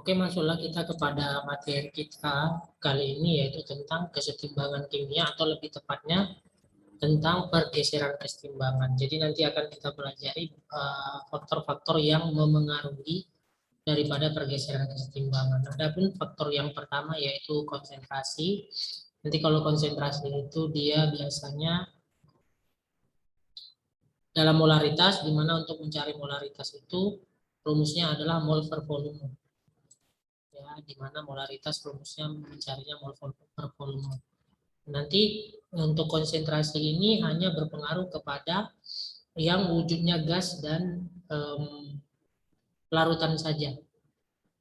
Oke, masuklah kita kepada materi kita kali ini, yaitu tentang kesetimbangan kimia, atau lebih tepatnya tentang pergeseran kesetimbangan. Jadi nanti akan kita pelajari faktor-faktor yang memengaruhi daripada pergeseran kesetimbangan. Adapun faktor yang pertama yaitu konsentrasi. Nanti kalau konsentrasi itu dia biasanya dalam molaritas, di mana untuk mencari molaritas itu rumusnya adalah mol per volume. Ya, di mana molaritas rumusnya mencarinya mol per volume. Nanti untuk konsentrasi ini hanya berpengaruh kepada yang wujudnya gas dan larutan saja.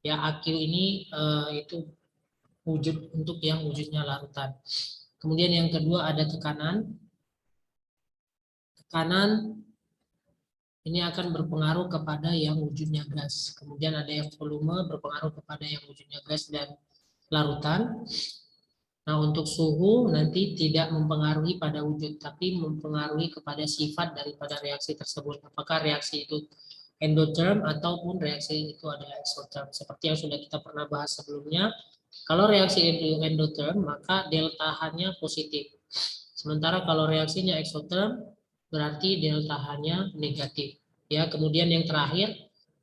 Ya, AQ ini itu wujud untuk yang wujudnya larutan. Kemudian yang kedua ada tekanan. Tekanan ini akan berpengaruh kepada yang wujudnya gas. Kemudian ada yang volume berpengaruh kepada yang wujudnya gas dan larutan. Nah, untuk suhu nanti tidak mempengaruhi pada wujud, tapi mempengaruhi kepada sifat daripada reaksi tersebut. Apakah reaksi itu endotherm ataupun reaksi itu adalah exotherm. Seperti yang sudah kita pernah bahas sebelumnya, kalau reaksi endotherm maka delta H-nya positif. Sementara kalau reaksinya exotherm berarti delta H-nya negatif. Ya, kemudian yang terakhir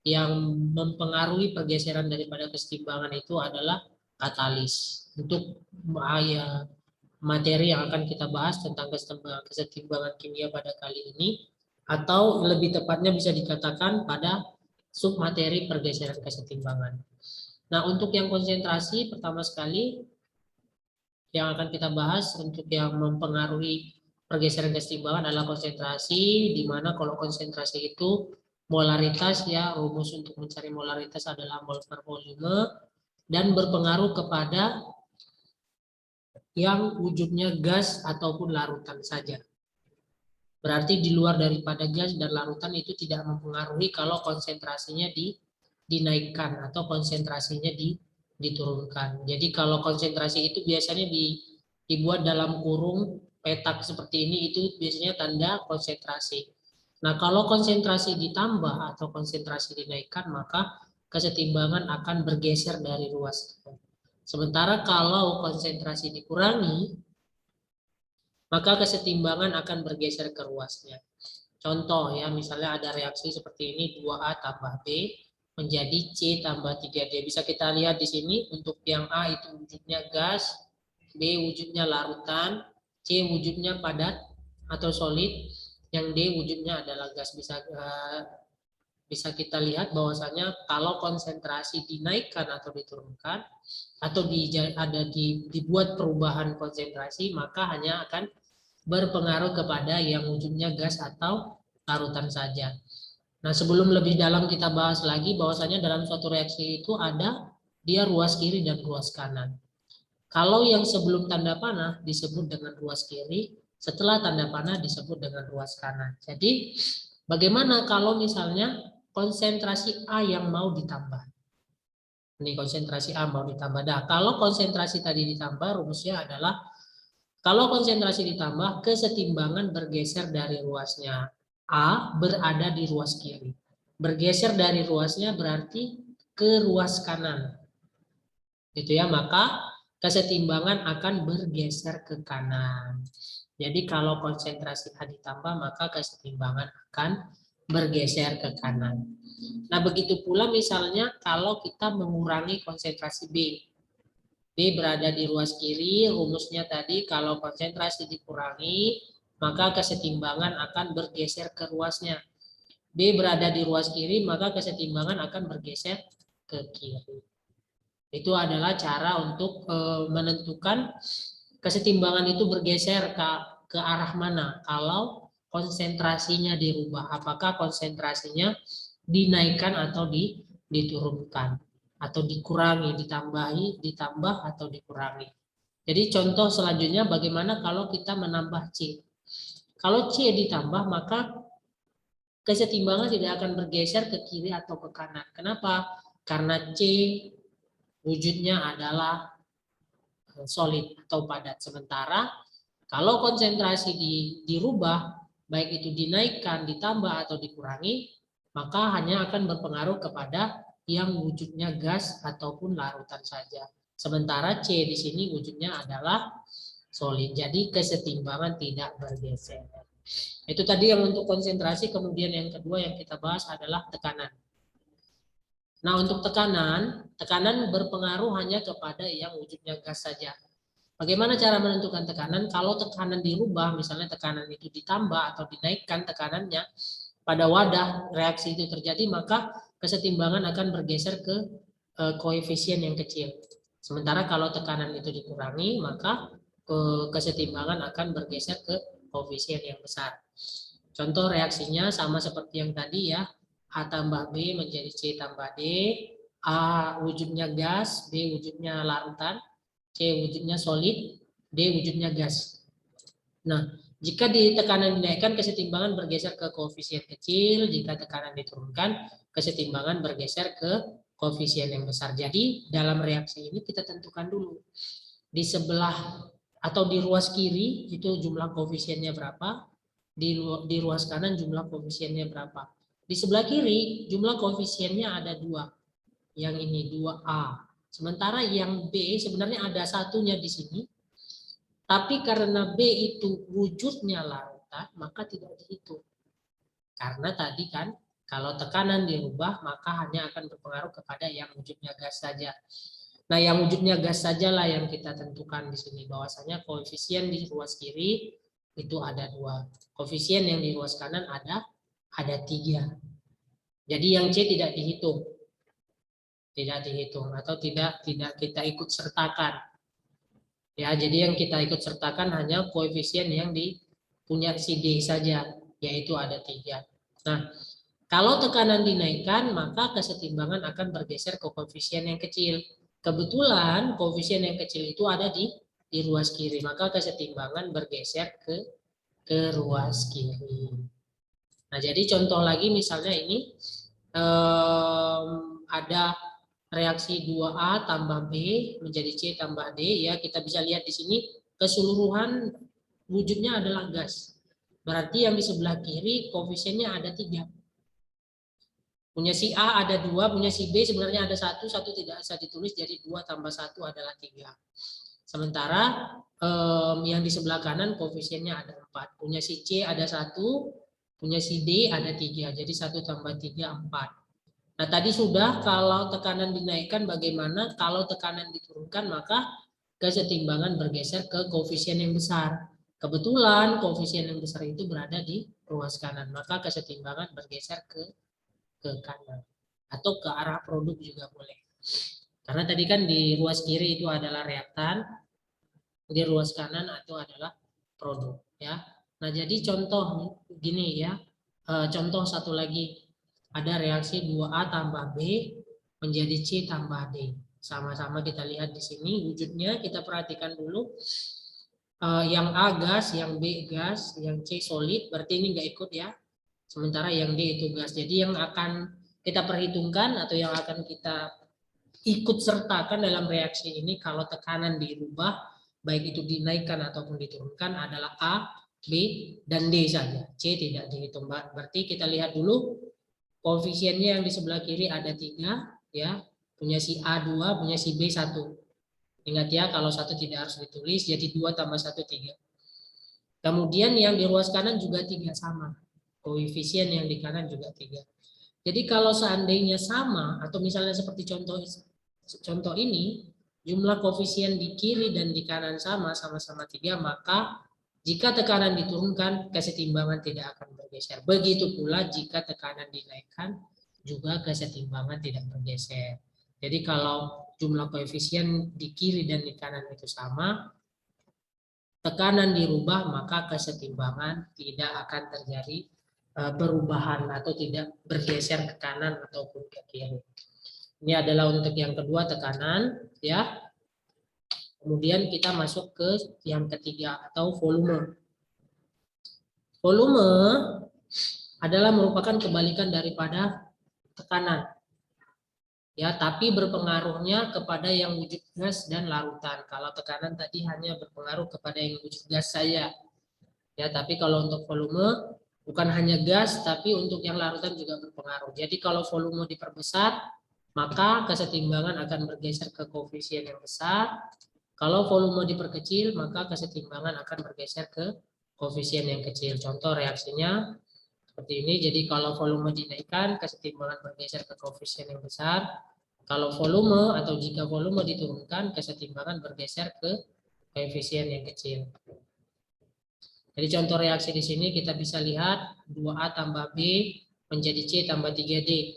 yang mempengaruhi pergeseran daripada kesetimbangan itu adalah katalis. Untuk materi yang akan kita bahas tentang kesetimbangan kimia pada kali ini, atau lebih tepatnya bisa dikatakan pada submateri pergeseran kesetimbangan. Nah, untuk yang konsentrasi pertama sekali yang akan kita bahas untuk yang mempengaruhi pergeseran kesetimbangan adalah konsentrasi, di mana kalau konsentrasi itu molaritas, ya, rumus untuk mencari molaritas adalah mol per volume, dan berpengaruh kepada yang wujudnya gas ataupun larutan saja. Berarti di luar daripada gas dan larutan itu tidak mempengaruhi kalau konsentrasinya dinaikkan atau konsentrasinya diturunkan. Jadi kalau konsentrasi itu biasanya dibuat dalam kurung petak seperti ini, itu biasanya tanda konsentrasi. Nah, kalau konsentrasi ditambah atau konsentrasi dinaikkan, maka kesetimbangan akan bergeser dari ruas. Sementara kalau konsentrasi dikurangi, maka kesetimbangan akan bergeser ke ruasnya. Contoh ya, misalnya ada reaksi seperti ini, 2A tambah B menjadi C tambah 3D. Bisa kita lihat di sini, untuk yang A itu wujudnya gas, B wujudnya larutan, C wujudnya padat atau solid, yang D wujudnya adalah gas. Bisa kita lihat bahwasanya kalau konsentrasi dinaikkan atau diturunkan, atau dibuat perubahan konsentrasi, maka hanya akan berpengaruh kepada yang wujudnya gas atau larutan saja. Nah, sebelum lebih dalam kita bahas lagi bahwasanya dalam suatu reaksi itu ada dia ruas kiri dan ruas kanan. Kalau yang sebelum tanda panah disebut dengan ruas kiri, setelah tanda panah disebut dengan ruas kanan. Jadi, bagaimana kalau misalnya konsentrasi A yang mau ditambah? Ini konsentrasi A mau ditambah. Nah, kalau konsentrasi tadi ditambah, rumusnya adalah kalau konsentrasi ditambah, kesetimbangan bergeser dari ruasnya A berada di ruas kiri. Bergeser dari ruasnya berarti ke ruas kanan. Gitu ya, maka kesetimbangan akan bergeser ke kanan. Jadi kalau konsentrasi A ditambah, maka kesetimbangan akan bergeser ke kanan. Nah, begitu pula misalnya kalau kita mengurangi konsentrasi B. B berada di ruas kiri, rumusnya tadi kalau konsentrasi dikurangi, maka kesetimbangan akan bergeser ke ruasnya. B berada di ruas kiri, maka kesetimbangan akan bergeser ke kiri. Itu adalah cara untuk menentukan kesetimbangan itu bergeser ke arah mana. Kalau konsentrasinya dirubah, apakah konsentrasinya dinaikkan atau diturunkan, atau dikurangi, ditambah atau dikurangi. Jadi contoh selanjutnya, bagaimana kalau kita menambah C. Kalau C ditambah, maka kesetimbangan tidak akan bergeser ke kiri atau ke kanan. Kenapa? Karena C wujudnya adalah solid atau padat. Sementara kalau konsentrasi dirubah, baik itu dinaikkan, ditambah atau dikurangi, maka hanya akan berpengaruh kepada yang wujudnya gas ataupun larutan saja. Sementara C di sini wujudnya adalah solid. Jadi kesetimbangan tidak bergeser. Itu tadi yang untuk konsentrasi. Kemudian yang kedua yang kita bahas adalah tekanan. Nah, untuk tekanan berpengaruh hanya kepada yang wujudnya gas saja. Bagaimana cara menentukan tekanan? Kalau tekanan dirubah, misalnya tekanan itu ditambah atau dinaikkan tekanannya pada wadah, reaksi itu terjadi, maka kesetimbangan akan bergeser ke koefisien yang kecil. Sementara kalau tekanan itu dikurangi, maka kesetimbangan akan bergeser ke koefisien yang besar. Contoh reaksinya sama seperti yang tadi ya, A tambah B menjadi C tambah D, A wujudnya gas, B wujudnya larutan, C wujudnya solid, D wujudnya gas. Nah, jika tekanan dinaikkan, kesetimbangan bergeser ke koefisien kecil. Jika tekanan diturunkan, kesetimbangan bergeser ke koefisien yang besar. Jadi, dalam reaksi ini kita tentukan dulu. Di sebelah atau di ruas kiri, itu jumlah koefisiennya berapa. Di ruas kanan, jumlah koefisiennya berapa. Di sebelah kiri, jumlah koefisiennya ada 2. Yang ini 2A. Sementara yang B sebenarnya ada satunya di sini. Tapi karena B itu wujudnya larutan, maka tidak dihitung. Karena tadi kan, kalau tekanan dirubah, maka hanya akan berpengaruh kepada yang wujudnya gas saja. Nah, yang wujudnya gas sajalah yang kita tentukan di sini. Bahwasanya koefisien di ruas kiri itu ada 2. Koefisien yang di ruas kanan ada 3. Jadi yang C tidak dihitung. Tidak dihitung atau tidak kita ikut sertakan. Ya, jadi yang kita ikut sertakan hanya koefisien yang punya si D saja, yaitu ada 3. Nah, kalau tekanan dinaikkan, maka kesetimbangan akan bergeser ke koefisien yang kecil. Kebetulan koefisien yang kecil itu ada di ruas kiri, maka kesetimbangan bergeser ke ruas kiri. Nah, jadi contoh lagi misalnya ini ada reaksi 2A tambah B menjadi C tambah D, ya kita bisa lihat di sini keseluruhan wujudnya adalah gas. Berarti yang di sebelah kiri koefisiennya ada 3. Punya si A ada 2, punya si B sebenarnya ada 1 tidak bisa ditulis, jadi 2 tambah 1 adalah 3. Sementara yang di sebelah kanan koefisiennya ada 4. Punya si C ada 1, punya si D ada 3, jadi 1 tambah 3 4. Nah, tadi sudah kalau tekanan dinaikkan bagaimana, kalau tekanan diturunkan maka kesetimbangan bergeser ke koefisien yang besar. Kebetulan koefisien yang besar itu berada di ruas kanan, maka kesetimbangan bergeser ke kanan. Atau ke arah produk juga boleh. Karena tadi kan di ruas kiri itu adalah reaktan, di ruas kanan itu adalah produk. Ya. Nah, jadi contoh gini ya, contoh satu lagi. Ada reaksi 2A tambah B menjadi C tambah D. Sama-sama kita lihat di sini wujudnya, kita perhatikan dulu. Yang A gas, yang B gas, yang C solid, berarti ini nggak ikut ya. Sementara yang D itu gas. Jadi yang akan kita perhitungkan atau yang akan kita ikut sertakan dalam reaksi ini kalau tekanan dirubah, baik itu dinaikkan ataupun diturunkan adalah A, B, dan D saja. C tidak dihitung. Berarti kita lihat dulu. Koefisiennya yang di sebelah kiri ada 3, ya. Punya si A 2, punya si B 1. Ingat ya, kalau 1 tidak harus ditulis, jadi 2 tambah 1 3. Kemudian yang di ruas kanan juga 3 sama. Koefisien yang di kanan juga 3. Jadi kalau seandainya sama, atau misalnya seperti contoh ini, jumlah koefisien di kiri dan di kanan sama-sama 3, maka jika tekanan diturunkan, kesetimbangan tidak akan bergeser. Begitu pula jika tekanan dinaikkan, juga kesetimbangan tidak bergeser. Jadi kalau jumlah koefisien di kiri dan di kanan itu sama, tekanan dirubah, maka kesetimbangan tidak akan terjadi perubahan atau tidak bergeser ke kanan ataupun ke kiri. Ini adalah untuk yang kedua, tekanan, ya. Kemudian kita masuk ke yang ketiga atau volume. Volume adalah merupakan kebalikan daripada tekanan. Ya, tapi berpengaruhnya kepada yang wujud gas dan larutan. Kalau tekanan tadi hanya berpengaruh kepada yang wujud gas saja. Ya, tapi kalau untuk volume bukan hanya gas, tapi untuk yang larutan juga berpengaruh. Jadi kalau volume diperbesar, maka kesetimbangan akan bergeser ke koefisien yang besar. Kalau volume diperkecil, maka kesetimbangan akan bergeser ke koefisien yang kecil. Contoh reaksinya seperti ini. Jadi kalau volume dinaikkan, kesetimbangan bergeser ke koefisien yang besar. Kalau volume atau jika volume diturunkan, kesetimbangan bergeser ke koefisien yang kecil. Jadi contoh reaksi di sini kita bisa lihat 2A tambah B menjadi C tambah 3D.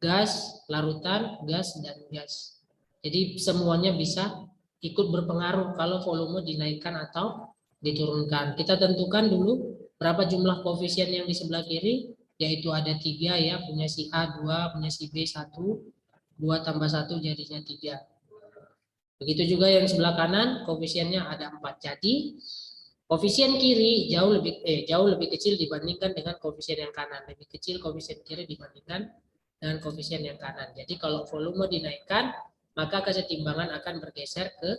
Gas, larutan, gas, dan gas. Jadi semuanya bisa ikut berpengaruh kalau volume dinaikkan atau diturunkan. Kita tentukan dulu berapa jumlah koefisien yang di sebelah kiri, yaitu ada 3 ya, punya si A 2, punya si B 1, 2 tambah 1 jadinya 3. Begitu juga yang sebelah kanan, koefisiennya ada 4. Jadi koefisien kiri jauh lebih kecil dibandingkan dengan koefisien yang kanan. Lebih kecil koefisien kiri dibandingkan dengan koefisien yang kanan. Jadi kalau volume dinaikkan, maka kesetimbangan akan bergeser ke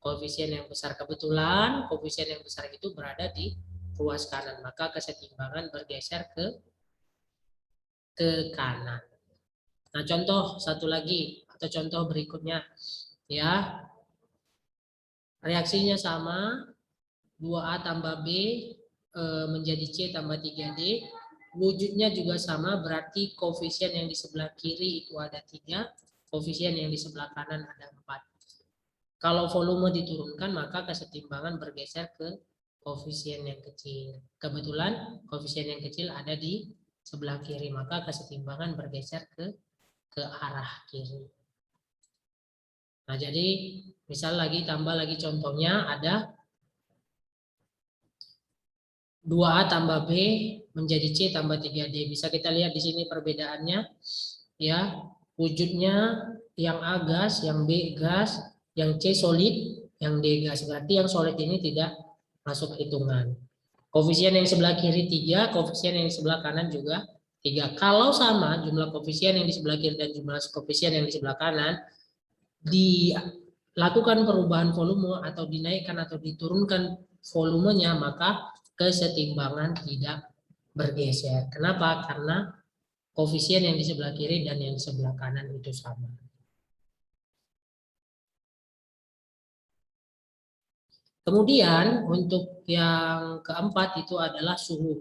koefisien yang besar. Kebetulan koefisien yang besar itu berada di ruas kanan, maka kesetimbangan bergeser ke kanan. Nah, contoh satu lagi atau contoh berikutnya ya. Reaksinya sama, 2A tambah B menjadi C tambah 3D. Wujudnya juga sama, berarti koefisien yang di sebelah kiri itu ada 3, koefisien yang di sebelah kanan ada 4. Kalau volume diturunkan, maka kesetimbangan bergeser ke koefisien yang kecil. Kebetulan koefisien yang kecil ada di sebelah kiri, maka kesetimbangan bergeser ke arah kiri. Nah, jadi misal tambah lagi contohnya ada 2A tambah B menjadi C tambah 3D. Bisa kita lihat di sini perbedaannya ya. Wujudnya yang A gas, yang B gas, yang C solid, yang D gas. Berarti yang solid ini tidak masuk hitungan. Koefisien yang sebelah kiri 3, koefisien yang di sebelah kanan juga 3. Kalau sama jumlah koefisien yang di sebelah kiri dan jumlah koefisien yang di sebelah kanan, dilakukan perubahan volume atau dinaikkan atau diturunkan volumenya, maka kesetimbangan tidak bergeser. Kenapa? Karena koefisien yang di sebelah kiri dan yang di sebelah kanan itu sama. Kemudian untuk yang keempat itu adalah suhu.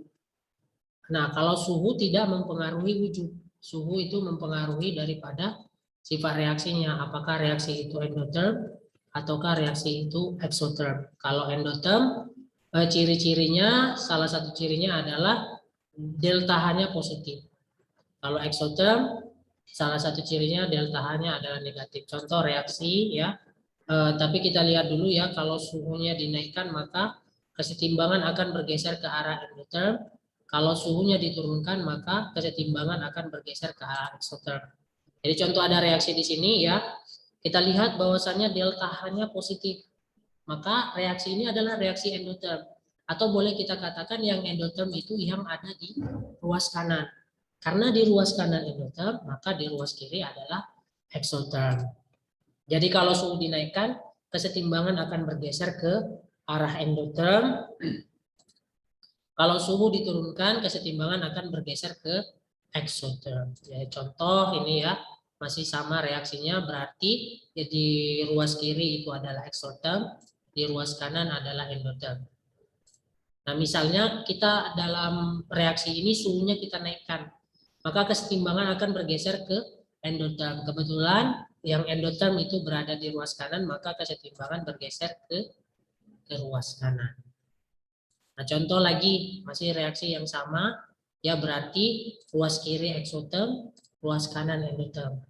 Nah, kalau suhu tidak mempengaruhi wujud. Suhu itu mempengaruhi daripada sifat reaksinya. Apakah reaksi itu endotherm ataukah reaksi itu exotherm. Kalau endotherm, ciri-cirinya, salah satu cirinya adalah delta H-nya positif. Kalau exotherm, salah satu cirinya delta H-nya adalah negatif. Contoh reaksi ya. Tapi kita lihat dulu ya, kalau suhunya dinaikkan maka kesetimbangan akan bergeser ke arah endotherm. Kalau suhunya diturunkan maka kesetimbangan akan bergeser ke arah exotherm. Jadi contoh ada reaksi di sini ya. Kita lihat bahwasannya delta H-nya positif. Maka reaksi ini adalah reaksi endotherm. Atau boleh kita katakan yang endotherm itu yang ada di ruas kanan. Karena di ruas kanan endotherm, maka di ruas kiri adalah exotherm. Jadi kalau suhu dinaikkan, kesetimbangan akan bergeser ke arah endotherm. Kalau suhu diturunkan, kesetimbangan akan bergeser ke exotherm. Ya, contoh ini ya, masih sama reaksinya, berarti ya, di ruas kiri itu adalah exotherm, di ruas kanan adalah endotherm. Nah, misalnya kita dalam reaksi ini suhunya kita naikkan, maka kesetimbangan akan bergeser ke endotherm. Kebetulan yang endotherm itu berada di ruas kanan, maka kesetimbangan bergeser ke ruas kanan. Nah, contoh lagi masih reaksi yang sama, ya berarti ruas kiri exotherm, ruas kanan endotherm.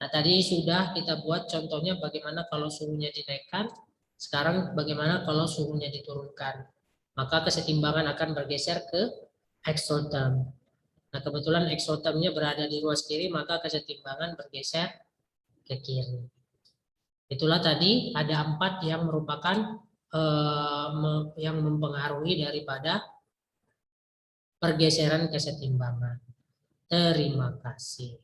Nah, tadi sudah kita buat contohnya bagaimana kalau suhunya dinaikkan, sekarang bagaimana kalau suhunya diturunkan. Maka kesetimbangan akan bergeser ke exotherm. Nah, kebetulan exothermnya berada di ruas kiri, maka kesetimbangan bergeser ke kiri. Itulah tadi ada 4 yang merupakan yang mempengaruhi daripada pergeseran kesetimbangan. Terima kasih.